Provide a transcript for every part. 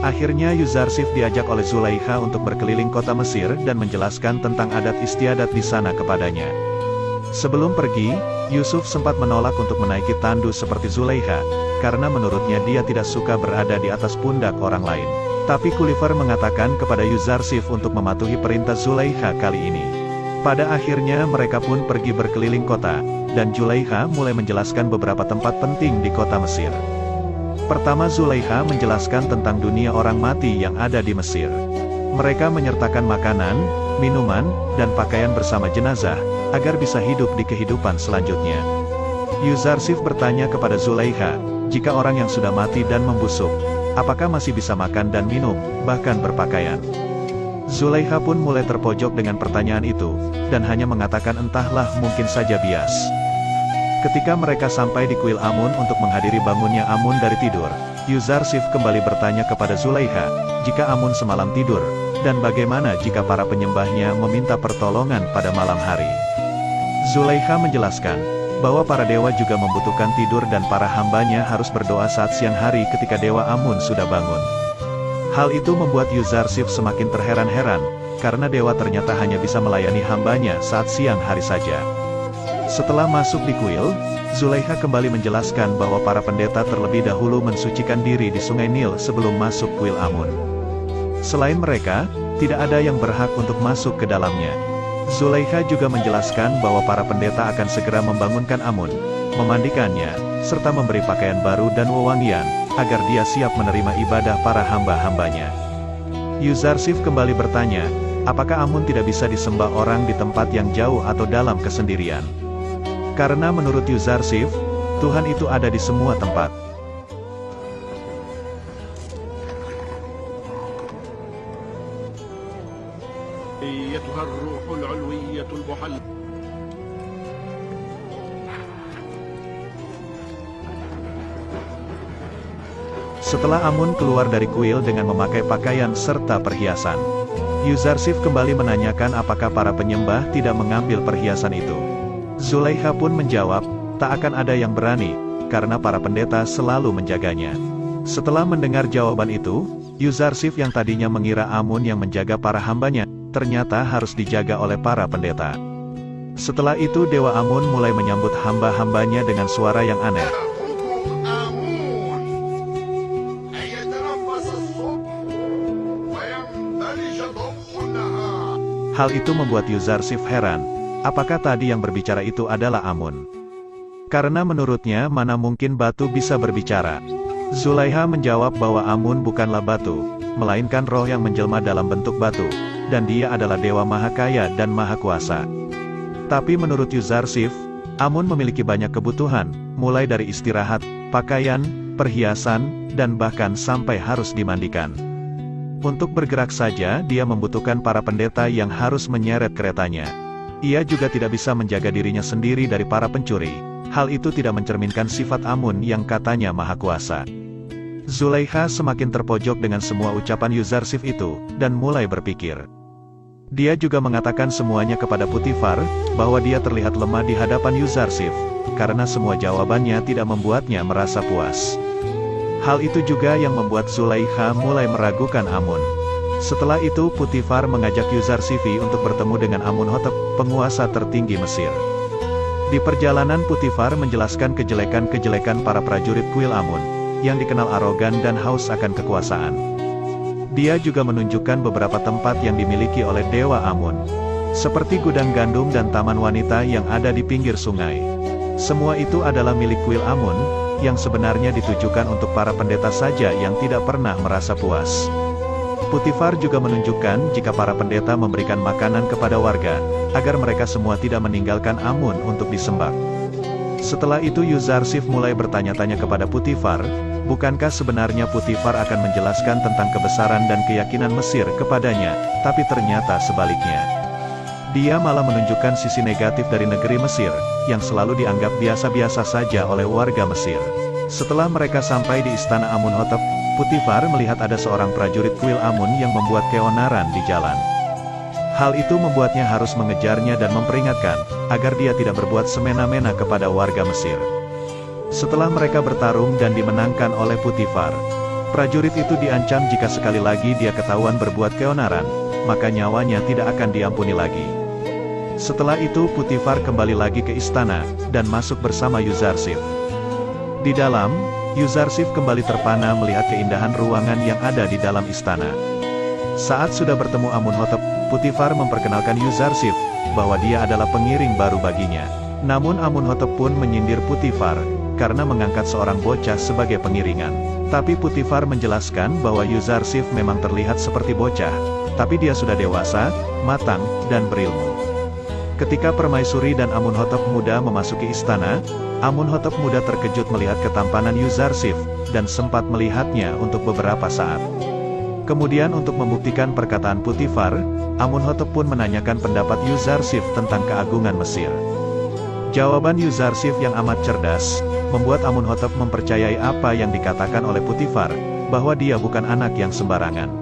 Akhirnya Yuzarsif diajak oleh Zulaikha untuk berkeliling kota Mesir dan menjelaskan tentang adat istiadat di sana kepadanya. Sebelum pergi, Yusuf sempat menolak untuk menaiki tandu seperti Zulaikha, karena menurutnya dia tidak suka berada di atas pundak orang lain. Tapi Gulliver mengatakan kepada Yuzarsif untuk mematuhi perintah Zulaikha kali ini. Pada akhirnya mereka pun pergi berkeliling kota, dan Zulaikha mulai menjelaskan beberapa tempat penting di kota Mesir. Pertama, Zulaikha menjelaskan tentang dunia orang mati yang ada di Mesir. Mereka menyertakan makanan, minuman, dan pakaian bersama jenazah, agar bisa hidup di kehidupan selanjutnya. Yuzarsif bertanya kepada Zulaikha, jika orang yang sudah mati dan membusuk, apakah masih bisa makan dan minum, bahkan berpakaian? Zulaikha pun mulai terpojok dengan pertanyaan itu, dan hanya mengatakan entahlah, mungkin saja bias. Ketika mereka sampai di kuil Amun untuk menghadiri bangunnya Amun dari tidur, Yuzarsif kembali bertanya kepada Zulaikha, jika Amun semalam tidur, dan bagaimana jika para penyembahnya meminta pertolongan pada malam hari. Zulaikha menjelaskan, bahwa para dewa juga membutuhkan tidur dan para hambanya harus berdoa saat siang hari ketika dewa Amun sudah bangun. Hal itu membuat Yuzarsif semakin terheran-heran, karena dewa ternyata hanya bisa melayani hambanya saat siang hari saja. Setelah masuk di kuil, Zulaikha kembali menjelaskan bahwa para pendeta terlebih dahulu mensucikan diri di sungai Nil sebelum masuk kuil Amun. Selain mereka, tidak ada yang berhak untuk masuk ke dalamnya. Zulaikha juga menjelaskan bahwa para pendeta akan segera membangunkan Amun, memandikannya, serta memberi pakaian baru dan wewangian, agar dia siap menerima ibadah para hamba-hambanya. Yuzarsif kembali bertanya, apakah Amun tidak bisa disembah orang di tempat yang jauh atau dalam kesendirian? Karena menurut Yuzarsif, Tuhan itu ada di semua tempat. Setelah Amun keluar dari kuil dengan memakai pakaian serta perhiasan, Yuzarsif kembali menanyakan apakah para penyembah tidak mengambil perhiasan itu. Zulaikha pun menjawab, tak akan ada yang berani, karena para pendeta selalu menjaganya. Setelah mendengar jawaban itu, Yuzarsif yang tadinya mengira Amun yang menjaga para hambanya, ternyata harus dijaga oleh para pendeta. Setelah itu Dewa Amun mulai menyambut hamba-hambanya dengan suara yang aneh. Hal itu membuat Yuzarsif heran. Apakah tadi yang berbicara itu adalah Amun? Karena menurutnya mana mungkin batu bisa berbicara. Zulaikha menjawab bahwa Amun bukanlah batu, melainkan roh yang menjelma dalam bentuk batu, dan dia adalah Dewa Maha Kaya dan Maha Kuasa. Tapi menurut Yuzarsif, Amun memiliki banyak kebutuhan, mulai dari istirahat, pakaian, perhiasan, dan bahkan sampai harus dimandikan. Untuk bergerak saja dia membutuhkan para pendeta yang harus menyeret keretanya. Ia juga tidak bisa menjaga dirinya sendiri dari para pencuri. Hal itu tidak mencerminkan sifat Amun yang katanya maha kuasa. Zulaikha semakin terpojok dengan semua ucapan Yuzarsif itu, dan mulai berpikir. Dia juga mengatakan semuanya kepada Putifar, bahwa dia terlihat lemah di hadapan Yuzarsif, karena semua jawabannya tidak membuatnya merasa puas. Hal itu juga yang membuat Zulaikha mulai meragukan Amun. Setelah itu Putifar mengajak Yuzarsifi untuk bertemu dengan Amunhotep, penguasa tertinggi Mesir. Di perjalanan Putifar menjelaskan kejelekan-kejelekan para prajurit kuil Amun, yang dikenal arogan dan haus akan kekuasaan. Dia juga menunjukkan beberapa tempat yang dimiliki oleh Dewa Amun, seperti gudang gandum dan taman wanita yang ada di pinggir sungai. Semua itu adalah milik kuil Amun, yang sebenarnya ditujukan untuk para pendeta saja yang tidak pernah merasa puas. Putifar juga menunjukkan jika para pendeta memberikan makanan kepada warga, agar mereka semua tidak meninggalkan Amun untuk disembah. Setelah itu Yuzarsif mulai bertanya-tanya kepada Putifar, bukankah sebenarnya Putifar akan menjelaskan tentang kebesaran dan keyakinan Mesir kepadanya, tapi ternyata sebaliknya. Dia malah menunjukkan sisi negatif dari negeri Mesir, yang selalu dianggap biasa-biasa saja oleh warga Mesir. Setelah mereka sampai di istana Amunhotep, Putifar melihat ada seorang prajurit kuil Amun yang membuat keonaran di jalan. Hal itu membuatnya harus mengejarnya dan memperingatkan, agar dia tidak berbuat semena-mena kepada warga Mesir. Setelah mereka bertarung dan dimenangkan oleh Putifar, prajurit itu diancam jika sekali lagi dia ketahuan berbuat keonaran, maka nyawanya tidak akan diampuni lagi. Setelah itu Putifar kembali lagi ke istana, dan masuk bersama Yuzarsif. Di dalam, Yuzarsif kembali terpana melihat keindahan ruangan yang ada di dalam istana. Saat sudah bertemu Amunhotep, Putifar memperkenalkan Yuzarsif, bahwa dia adalah pengiring baru baginya. Namun Amunhotep pun menyindir Putifar, karena mengangkat seorang bocah sebagai pengiringan. Tapi Putifar menjelaskan bahwa Yuzarsif memang terlihat seperti bocah, tapi dia sudah dewasa, matang, dan berilmu. Ketika Permaisuri dan Amunhotep muda memasuki istana, Amunhotep muda terkejut melihat ketampanan Yuzarsif, dan sempat melihatnya untuk beberapa saat. Kemudian untuk membuktikan perkataan Putifar, Amunhotep pun menanyakan pendapat Yuzarsif tentang keagungan Mesir. Jawaban Yuzarsif yang amat cerdas, membuat Amunhotep mempercayai apa yang dikatakan oleh Putifar, bahwa dia bukan anak yang sembarangan.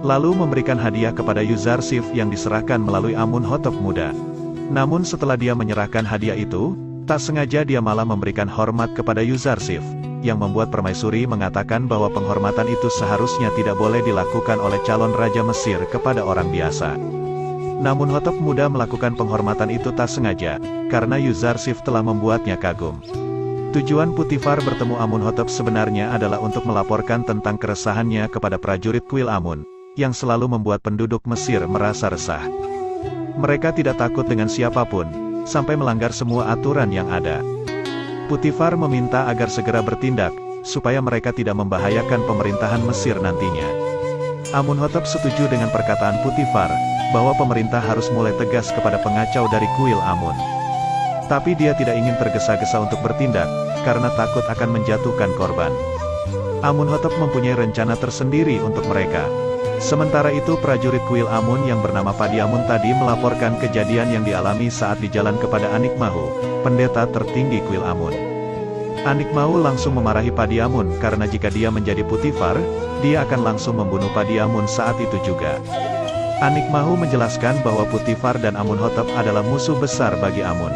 Lalu memberikan hadiah kepada Yuzarsif yang diserahkan melalui Amunhotep muda. Namun setelah dia menyerahkan hadiah itu, tak sengaja dia malah memberikan hormat kepada Yuzarsif, yang membuat Permaisuri mengatakan bahwa penghormatan itu seharusnya tidak boleh dilakukan oleh calon Raja Mesir kepada orang biasa. Namun Hotep muda melakukan penghormatan itu tak sengaja, karena Yuzarsif telah membuatnya kagum. Tujuan Putifar bertemu Amunhotep sebenarnya adalah untuk melaporkan tentang keresahannya kepada prajurit kuil Amun, yang selalu membuat penduduk Mesir merasa resah. Mereka tidak takut dengan siapapun, sampai melanggar semua aturan yang ada. Putifar meminta agar segera bertindak, supaya mereka tidak membahayakan pemerintahan Mesir nantinya. Amunhotep setuju dengan perkataan Putifar, bahwa pemerintah harus mulai tegas kepada pengacau dari kuil Amun. Tapi dia tidak ingin tergesa-gesa untuk bertindak, karena takut akan menjatuhkan korban. Amunhotep mempunyai rencana tersendiri untuk mereka. Sementara itu prajurit kuil Amun yang bernama Padiamun tadi melaporkan kejadian yang dialami saat di jalan kepada Anikmahu, pendeta tertinggi kuil Amun. Anikmahu langsung memarahi Padiamun karena jika dia menjadi Putifar, dia akan langsung membunuh Padiamun saat itu juga. Anikmahu menjelaskan bahwa Putifar dan Amunhotep adalah musuh besar bagi Amun.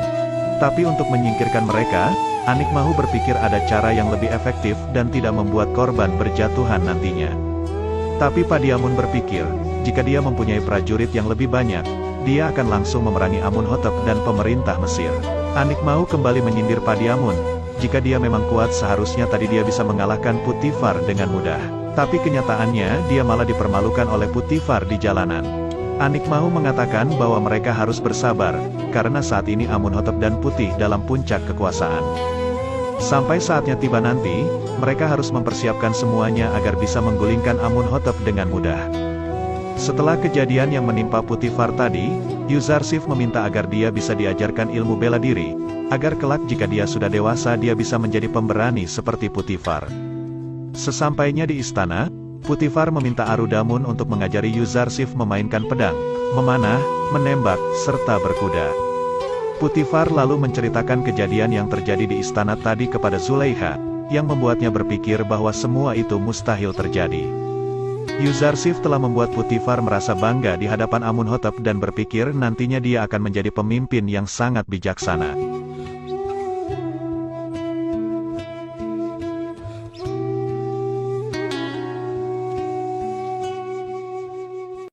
Tapi untuk menyingkirkan mereka, Anikmahu berpikir ada cara yang lebih efektif dan tidak membuat korban berjatuhan nantinya. Tapi Padiamun berpikir, jika dia mempunyai prajurit yang lebih banyak, dia akan langsung memerangi Amunhotep dan pemerintah Mesir. Anikmahu kembali menyindir Padiamun, jika dia memang kuat seharusnya tadi dia bisa mengalahkan Putifar dengan mudah. Tapi kenyataannya dia malah dipermalukan oleh Putifar di jalanan. Anikmahu mengatakan bahwa mereka harus bersabar, karena saat ini Amunhotep dan Putih dalam puncak kekuasaan. Sampai saatnya tiba nanti, mereka harus mempersiapkan semuanya agar bisa menggulingkan Amunhotep dengan mudah. Setelah kejadian yang menimpa Putifar tadi, Yuzarsif meminta agar dia bisa diajarkan ilmu bela diri, agar kelak jika dia sudah dewasa dia bisa menjadi pemberani seperti Putifar. Sesampainya di istana, Putifar meminta Arudamun untuk mengajari Yuzarsif memainkan pedang, memanah, menembak, serta berkuda. Putifar lalu menceritakan kejadian yang terjadi di istana tadi kepada Zulaiha, yang membuatnya berpikir bahwa semua itu mustahil terjadi. Yuzarsif telah membuat Putifar merasa bangga di hadapan Amunhotep dan berpikir nantinya dia akan menjadi pemimpin yang sangat bijaksana.